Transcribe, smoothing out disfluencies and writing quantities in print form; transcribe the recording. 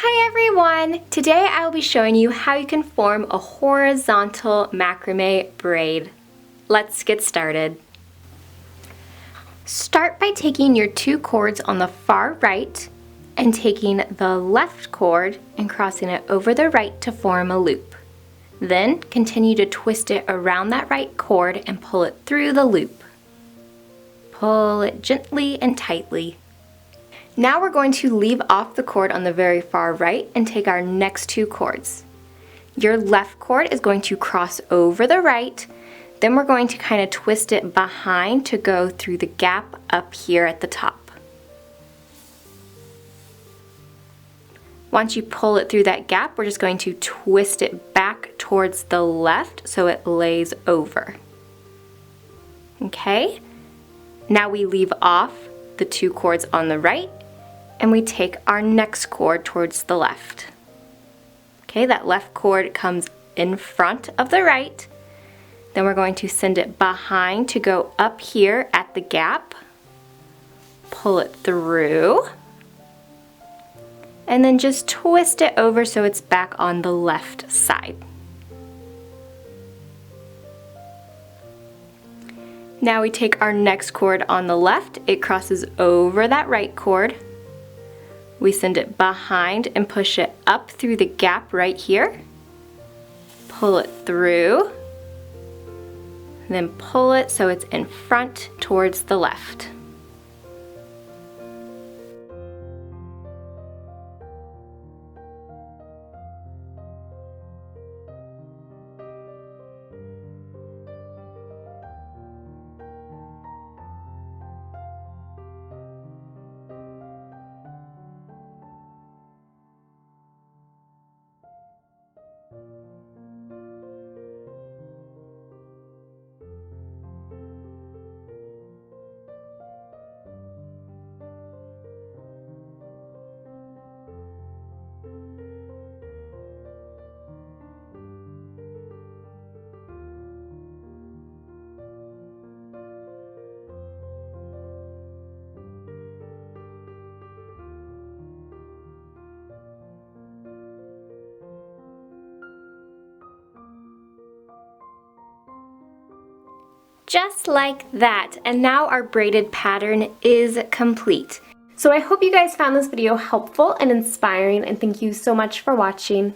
Hi everyone! Today I will be showing you how you can form a horizontal macrame braid. Let's get started. Start by taking your two cords on the far right and taking the left cord and crossing it over the right to form a loop. Then continue to twist it around that right cord and pull it through the loop. Pull it gently and tightly. Now we're going to leave off the cord on the very far right and take our next two cords. Your left cord is going to cross over the right, then we're going to kind of twist it behind to go through the gap up here at the top. Once you pull it through that gap, we're just going to twist it back towards the left so it lays over. Okay, now we leave off the two cords on the right and we take our next cord towards the left. Okay, that left cord comes in front of the right. Then we're going to send it behind to go up here at the gap. Pull it through. And then just twist it over so it's back on the left side. Now we take our next cord on the left. It crosses over that right cord. We send it behind and push it up through the gap right here. Pull it through. Then pull it so it's in front towards the left. Just like that, and now our braided pattern is complete. So I hope you guys found this video helpful and inspiring, and thank you so much for watching.